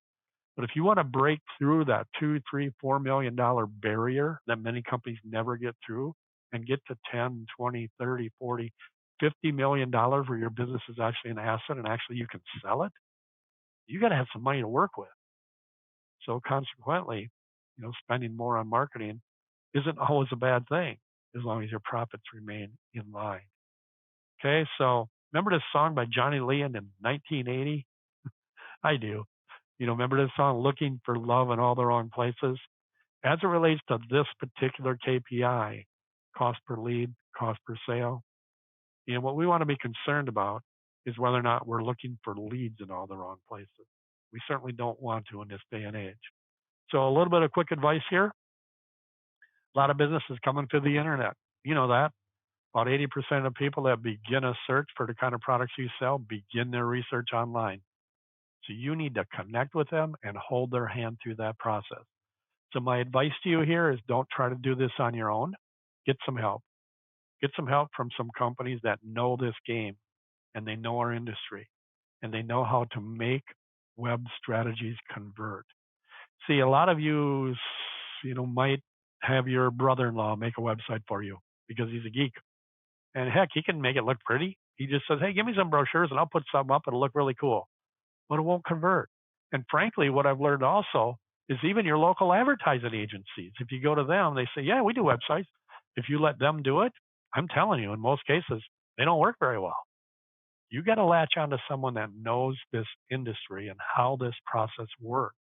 But if you want to break through that $2, $3, $4 million barrier that many companies never get through and get to 10, 20, 30, 40, $50 million where your business is actually an asset and actually you can sell it, you got to have some money to work with. So consequently, spending more on marketing isn't always a bad thing as long as your profits remain in line. Okay, so remember this song by Johnny Leon in 1980? I do. Remember this song, Looking for Love in All the Wrong Places? As it relates to this particular KPI, cost per lead, cost per sale, what we want to be concerned about is whether or not we're looking for leads in all the wrong places. We certainly don't want to in this day and age. So a little bit of quick advice here. A lot of business is coming through the internet. You know that. About 80% of people that begin a search for the kind of products you sell begin their research online. So you need to connect with them and hold their hand through that process. So my advice to you here is don't try to do this on your own. Get some help. Get some help from some companies that know this game and they know our industry and they know how to make web strategies convert. See, a lot of you, might have your brother-in-law make a website for you because he's a geek. And heck, he can make it look pretty. He just says, hey, give me some brochures and I'll put some up. It'll look really cool. But it won't convert. And frankly, what I've learned also is even your local advertising agencies, if you go to them, they say, yeah, we do websites. If you let them do it, I'm telling you, in most cases, they don't work very well. You got to latch onto someone that knows this industry and how this process works.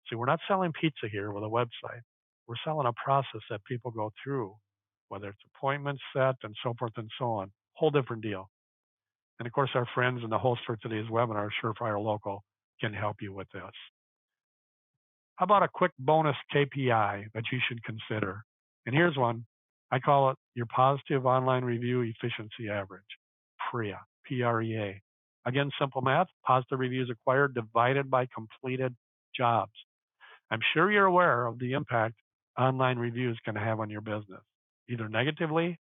See, we're not selling pizza here with a website. We're selling a process that people go through, whether it's appointments set and so forth and so on. Whole different deal. And of course, our friends and the host for today's webinar, Surefire Local, can help you with this. How about a quick bonus KPI that you should consider? And here's one. I call it your positive online review efficiency average, PREA, P-R-E-A. Again, simple math, positive reviews acquired divided by completed jobs. I'm sure you're aware of the impact online reviews can have on your business, either negatively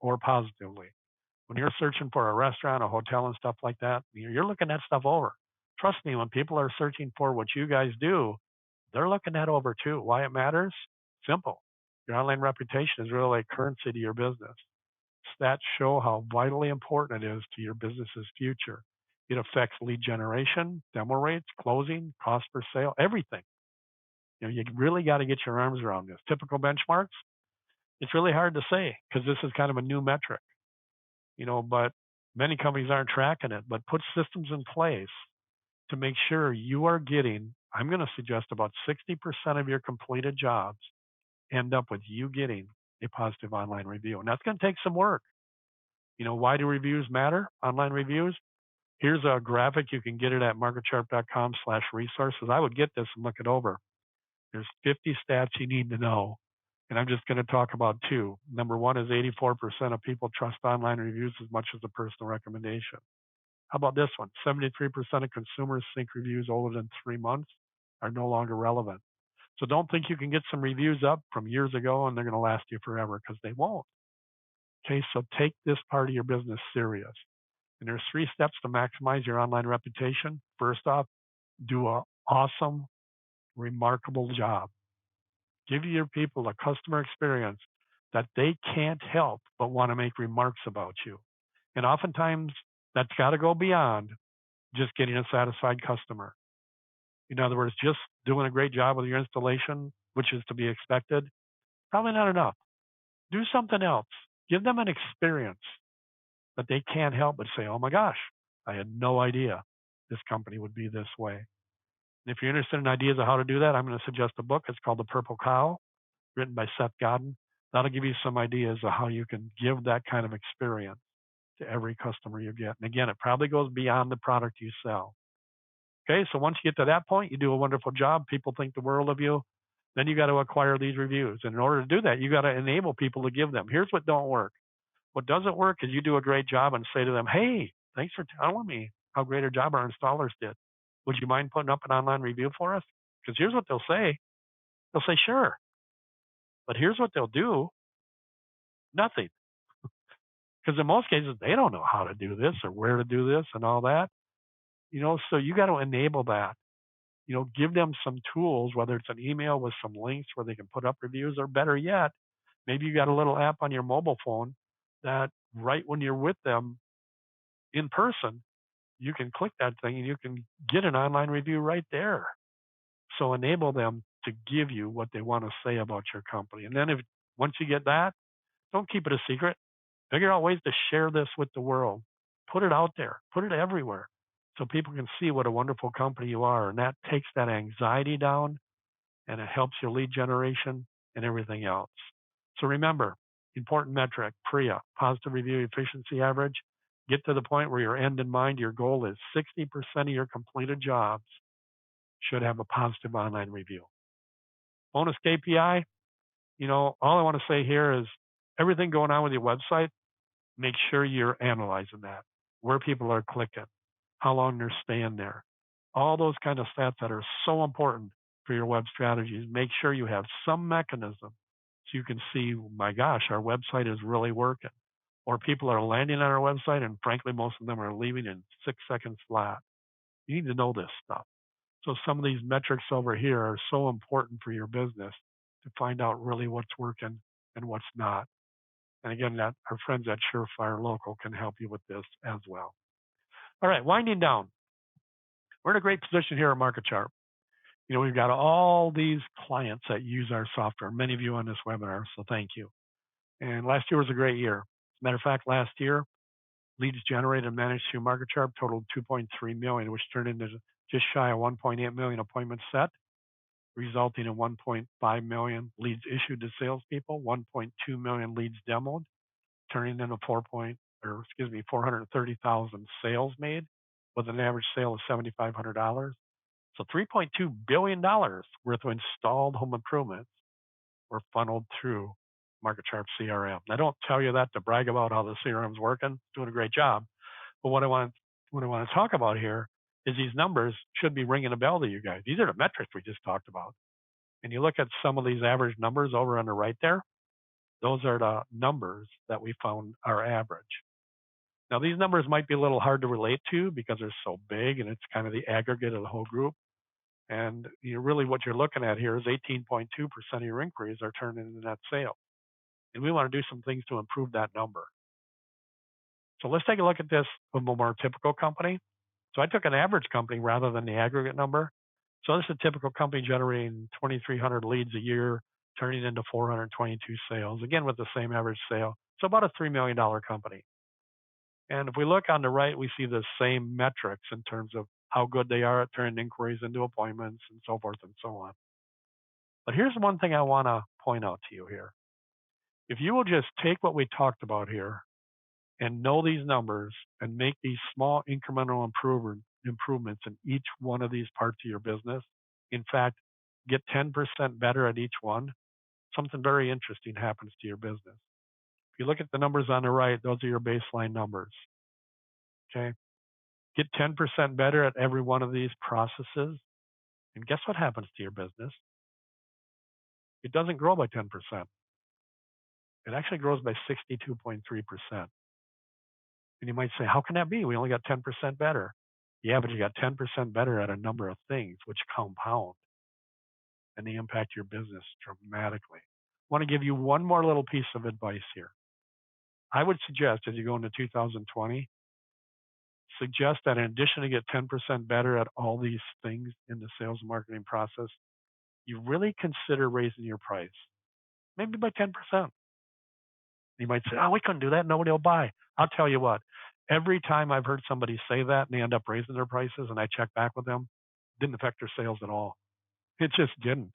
or positively. When you're searching for a restaurant, a hotel, and stuff like that, you're looking that stuff over. Trust me, when people are searching for what you guys do, they're looking that over too. Why it matters? Simple. Your online reputation is really a currency to your business. Stats show how vitally important it is to your business's future. It affects lead generation, demo rates, closing, cost per sale, everything. You really got to get your arms around this. Typical benchmarks, it's really hard to say because this is kind of a new metric. But many companies aren't tracking it, but put systems in place to make sure you are getting, I'm going to suggest about 60% of your completed jobs end up with you getting a positive online review. And that's going to take some work. Why do reviews matter? Online reviews. Here's a graphic. You can get it at marketchart.com/resources. I would get this and look it over. There's 50 stats you need to know. And I'm just going to talk about two. Number one is 84% of people trust online reviews as much as a personal recommendation. How about this one? 73% of consumers think reviews older than 3 months are no longer relevant. So don't think you can get some reviews up from years ago and they're going to last you forever, because they won't. Okay, so take this part of your business serious. And there's 3 steps to maximize your online reputation. First off, do an awesome, remarkable job. Give your people a customer experience that they can't help but want to make remarks about you. And oftentimes, that's got to go beyond just getting a satisfied customer. In other words, just doing a great job with your installation, which is to be expected, probably not enough. Do something else. Give them an experience that they can't help but say, oh my gosh, I had no idea this company would be this way. And if you're interested in ideas of how to do that, I'm going to suggest a book. It's called The Purple Cow, written by Seth Godin. That'll give you some ideas of how you can give that kind of experience to every customer you get. And again, it probably goes beyond the product you sell. Okay, so once you get to that point, you do a wonderful job. People think the world of you. Then you got to acquire these reviews. And in order to do that, you got to enable people to give them. Here's what don't work. What doesn't work is you do a great job and say to them, hey, thanks for telling me how great a job our installers did. Would you mind putting up an online review for us? Because here's what they'll say. They'll say, sure. But here's what they'll do. Nothing. Because in most cases, they don't know how to do this or where to do this and all that. So you got to enable that. Give them some tools, whether it's an email with some links where they can put up reviews, or better yet, maybe you got a little app on your mobile phone that right when you're with them in person, you can click that thing and you can get an online review right there. So enable them to give you what they want to say about your company. And then once you get that, don't keep it a secret. Figure out ways to share this with the world. Put it out there. Put it everywhere so people can see what a wonderful company you are. And that takes that anxiety down, and it helps your lead generation and everything else. So remember, important metric, PRIA, positive review efficiency average. Get to the point where your end in mind, your goal is 60% of your completed jobs should have a positive online review. Bonus KPI, all I want to say here is everything going on with your website, make sure you're analyzing that, where people are clicking, how long they're staying there. All those kind of stats that are so important for your web strategies. Make sure you have some mechanism so you can see, my gosh, our website is really working. Or people are landing on our website, and frankly, most of them are leaving in 6 seconds flat. You need to know this stuff. So some of these metrics over here are so important for your business to find out really what's working and what's not. And again, that our friends at Surefire Local can help you with this as well. All right, winding down. We're in a great position here at MarketChart. We've got all these clients that use our software, many of you on this webinar, so thank you. And last year was a great year. As a matter of fact, last year, leads generated and managed through MarketChart totaled 2.3 million, which turned into just shy of 1.8 million appointments set, resulting in 1.5 million leads issued to salespeople, 1.2 million leads demoed, turning into 430,000 sales made with an average sale of $7,500. So $3.2 billion worth of installed home improvements were funneled through MarketChart CRM. I don't tell you that to brag about how the CRM's working, it's doing a great job. But what I want to talk about here is these numbers should be ringing a bell to you guys. These are the metrics we just talked about. And you look at some of these average numbers over on the right there, those are the numbers that we found are average. Now, these numbers might be a little hard to relate to because they're so big and it's kind of the aggregate of the whole group. And really what you're looking at here is 18.2% of your inquiries are turned into net sales. And we want to do some things to improve that number. So let's take a look at this with a more typical company. So I took an average company rather than the aggregate number. So this is a typical company generating 2,300 leads a year, turning into 422 sales, again with the same average sale. So about a $3 million company. And if we look on the right, we see the same metrics in terms of how good they are at turning inquiries into appointments and so forth and so on. But here's one thing I want to point out to you here. If you will just take what we talked about here and know these numbers and make these small incremental improvements in each one of these parts of your business, in fact, get 10% better at each one, something very interesting happens to your business. If you look at the numbers on the right, those are your baseline numbers. Okay. Get 10% better at every one of these processes. And guess what happens to your business? It doesn't grow by 10%. It actually grows by 62.3%. And you might say, how can that be? We only got 10% better. Yeah, but you got 10% better at a number of things which compound and they impact your business dramatically. I want to give you one more little piece of advice here. I would suggest as you go into 2020, suggest that in addition to get 10% better at all these things in the sales and marketing process, you really consider raising your price, maybe by 10%. You might say, oh, we couldn't do that. Nobody will buy. I'll tell you what, every time I've heard somebody say that and they end up raising their prices and I check back with them, it didn't affect their sales at all. It just didn't.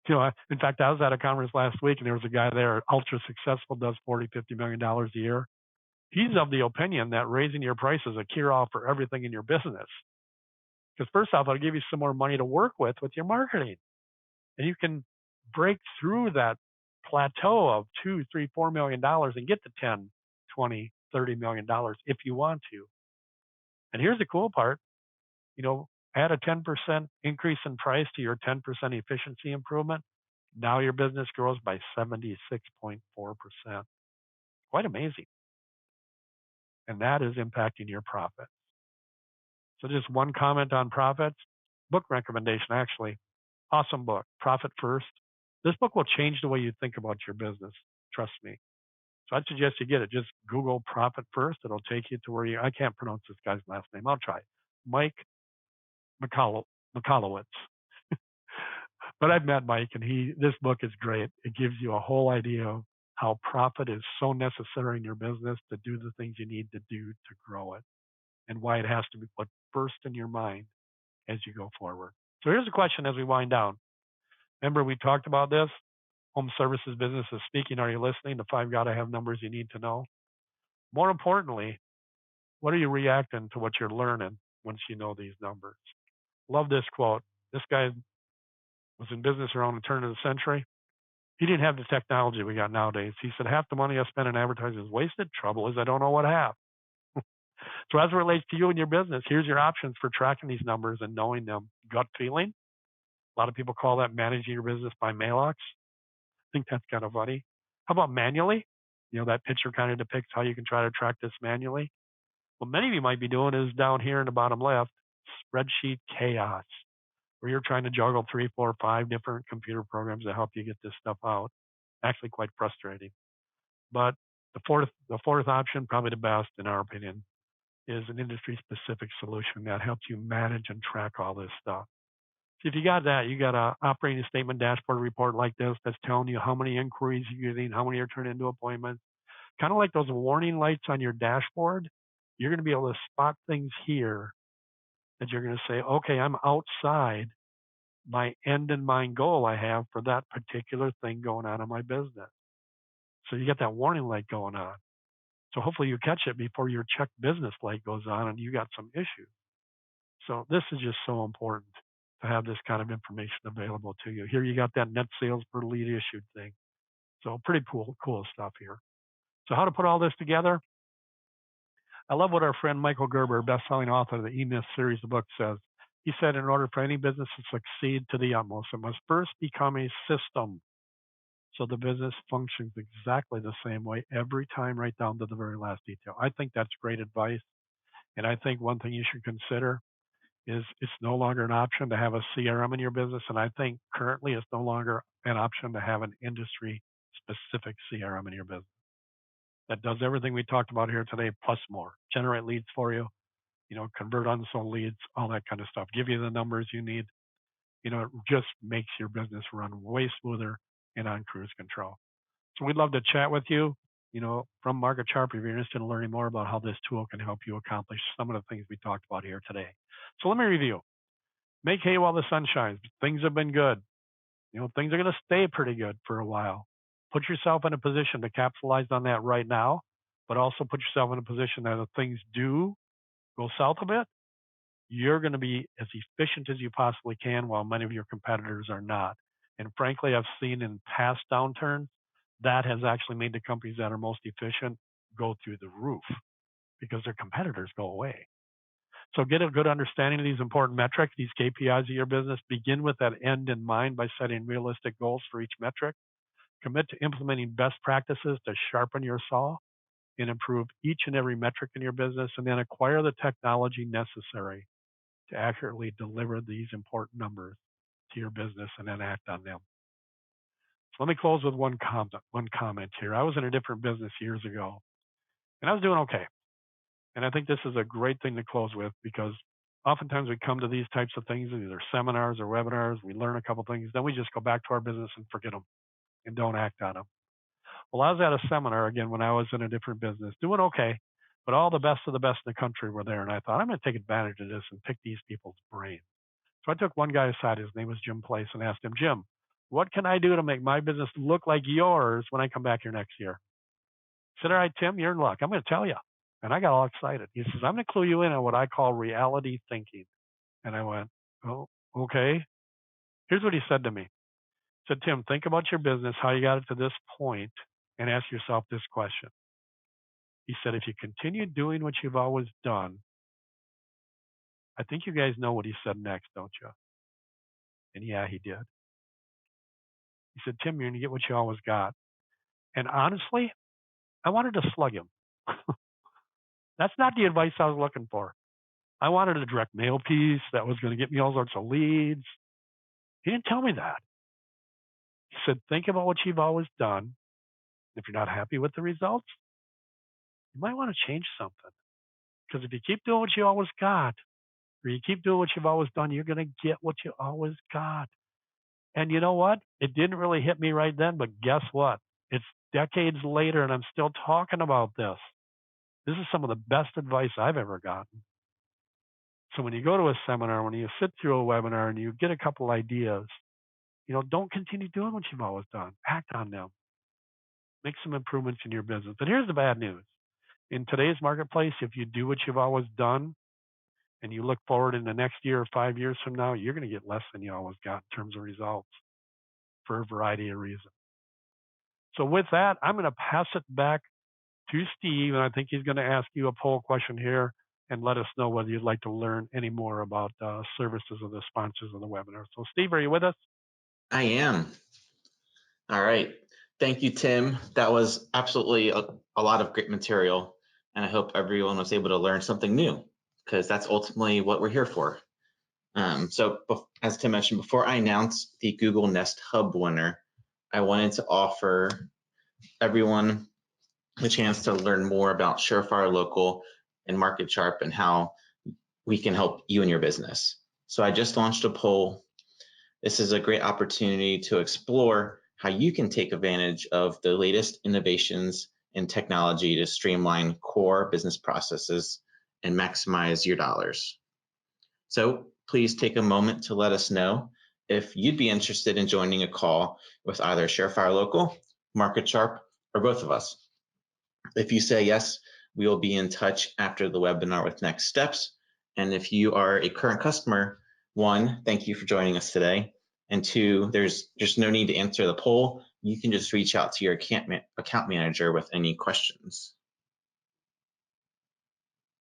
In fact, I was at a conference last week and there was a guy there, ultra successful, does $40-50 million a year. He's of the opinion that raising your price is a cure-all for everything in your business. Because first off, it'll give you some more money to work with your marketing. And you can break through that plateau of $2, $3, $4 million and get to 10, 20, $30 million if you want to. And here's the cool part, add a 10% increase in price to your 10% efficiency improvement. Now your business grows by 76.4%. Quite amazing. And that is impacting your profit. So just one comment on profits. Book recommendation, actually. Awesome book, Profit First. This book will change the way you think about your business. Trust me. So I'd suggest you get it. Just Google Profit First. It'll take you to where I can't pronounce this guy's last name. I'll try. Mike Michalowicz. But I've met Mike, and this book is great. It gives you a whole idea of how profit is so necessary in your business to do the things you need to do to grow it, and why it has to be put first in your mind as you go forward. So here's a question as we wind down. Remember, we talked about this. Home services business is speaking. Are you listening? The 5 gotta have numbers you need to know. More importantly, what are you reacting to what you're learning once you know these numbers? Love this quote. This guy was in business around the turn of the century. He didn't have the technology we got nowadays. He said, half the money I spend in advertising is wasted. Trouble is I don't know what half. So as it relates to you and your business, here's your options for tracking these numbers and knowing them. Gut feeling. A lot of people call that managing your business by mailbox. I think that's kind of funny. How about manually? That picture kind of depicts how you can try to track this manually. What many of you might be doing is down here in the bottom left, spreadsheet chaos, where you're trying to juggle 3, 4, 5 different computer programs to help you get this stuff out. Actually quite frustrating. But the fourth option, probably the best in our opinion, is an industry-specific solution that helps you manage and track all this stuff. So if you got that, you got a operating statement dashboard report like this that's telling you how many inquiries you're getting, how many are turning into appointments. Kind of like those warning lights on your dashboard. You're going to be able to spot things here that you're going to say, okay, I'm outside my end in mind goal I have for that particular thing going on in my business. So you get that warning light going on. So hopefully you catch it before your check business light goes on and you got some issues. So this is just so important to have this kind of information available to you. Here you got that net sales per lead issued thing. So pretty cool stuff here. So how to put all this together? I love what our friend Michael Gerber, best-selling author of the E-Myth series of books, says. He said, in order for any business to succeed to the utmost, it must first become a system. So the business functions exactly the same way every time, right down to the very last detail. I think that's great advice. And I think one thing you should consider is it's no longer an option to have a CRM in your business. And I think currently it's no longer an option to have an industry-specific CRM in your business that does everything we talked about here today, plus more. Generate leads for you, convert unsold leads, all that kind of stuff. Give you the numbers you need. It just makes your business run way smoother and on cruise control. So we'd love to chat with you, from Market Sharp if you're interested in learning more about how this tool can help you accomplish some of the things we talked about here today. So let me review. Make hay while the sun shines. Things have been good. Things are going to stay pretty good for a while. put yourself in a position to capitalize on that right now, but also put yourself in a position that if things do go south a bit, you're going to be as efficient as you possibly can while many of your competitors are not. And frankly, I've seen in past downturns that has actually made the companies that are most efficient go through the roof because their competitors go away. So get a good understanding of these important metrics, these KPIs of your business. Begin with that end in mind by setting realistic goals for each metric. Commit to implementing best practices to sharpen your saw and improve each and every metric in your business, and then acquire the technology necessary to accurately deliver these important numbers to your business and then act on them. So let me close with one comment here. I was in a different business years ago, and I was doing okay. And I think this is a great thing to close with, because oftentimes we come to these types of things, either seminars or webinars, we learn a couple things, then we just go back to our business and forget them and don't act on them. Well, I was at a seminar again when I was in a different business, doing okay, but all the best of the best in the country were there. And I thought, I'm going to take advantage of this and pick these people's brains. So I took one guy aside, his name was Jim Place, and asked him, Jim, what can I do to make my business look like yours when I come back here next year? He said, all right, Tim, you're in luck. I'm going to tell you. And I got all excited. He says, I'm going to clue you in on what I call reality thinking. And I went, oh, okay. Here's what he said to me. He said, Tim, think about your business, how you got it to this point, and ask yourself this question. He said, if you continue doing what you've always done, I think you guys know what he said next, don't you? And yeah, he did. He said, Tim, you're going to get what you always got. And honestly, I wanted to slug him. That's not the advice I was looking for. I wanted a direct mail piece that was going to get me all sorts of leads. He didn't tell me that. He said, think about what you've always done. If you're not happy with the results, you might want to change something. Because if you keep doing what you always got, or you keep doing what you've always done, you're going to get what you always got. And you know what? It didn't really hit me right then, but guess what? It's decades later, and I'm still talking about this. This is some of the best advice I've ever gotten. So when you go to a seminar, when you sit through a webinar and you get a couple ideas, don't continue doing what you've always done. Act on them. Make some improvements in your business. But here's the bad news. In today's marketplace, if you do what you've always done and you look forward in the next year or 5 years from now, you're going to get less than you always got in terms of results for a variety of reasons. So with that, I'm going to pass it back to Steve, and I think he's going to ask you a poll question here and let us know whether you'd like to learn any more about services of the sponsors of the webinar. So Steve, are you with us? I am. All right. Thank you, Tim. That was absolutely a lot of great material, and I hope everyone was able to learn something new, because that's ultimately what we're here for. So as Tim mentioned, before I announce the Google Nest Hub winner, I wanted to offer everyone the chance to learn more about Surefire Local and Market Sharp and how we can help you in your business. So I just launched a poll. This is a great opportunity to explore how you can take advantage of the latest innovations in technology to streamline core business processes and maximize your dollars. So please take a moment to let us know if you'd be interested in joining a call with either Surefire Local, Market Sharp, or both of us. If you say yes, we will be in touch after the webinar with next steps. And if you are a current customer, 1, thank you for joining us today. And 2, there's just no need to answer the poll. You can just reach out to your account manager with any questions.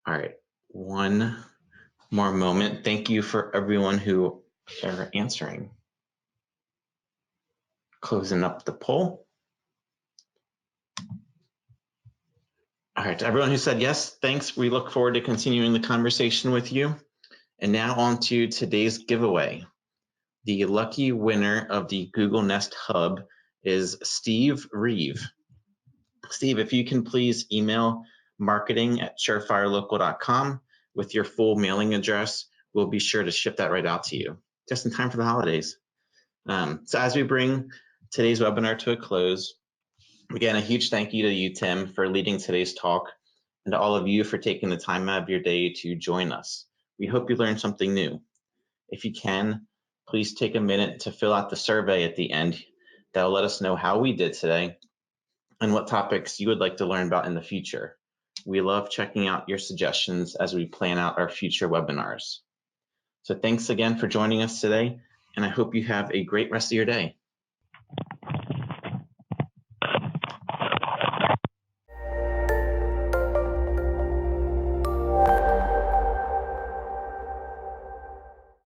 All right, one more moment. Thank you for everyone who are answering. Closing up the poll. All right, to everyone who said yes, thanks. We look forward to continuing the conversation with you. And now on to today's giveaway. The lucky winner of the Google Nest Hub is Steve Reeve. Steve, if you can please email marketing@surefirelocal.com with your full mailing address, we'll be sure to ship that right out to you, just in time for the holidays. So as we bring today's webinar to a close, again, a huge thank you to you, Tim, for leading today's talk, and to all of you for taking the time out of your day to join us. We hope you learned something new. If you can, please take a minute to fill out the survey at the end. That'll let us know how we did today and what topics you would like to learn about in the future. We love checking out your suggestions as we plan out our future webinars. So thanks again for joining us today, and I hope you have a great rest of your day.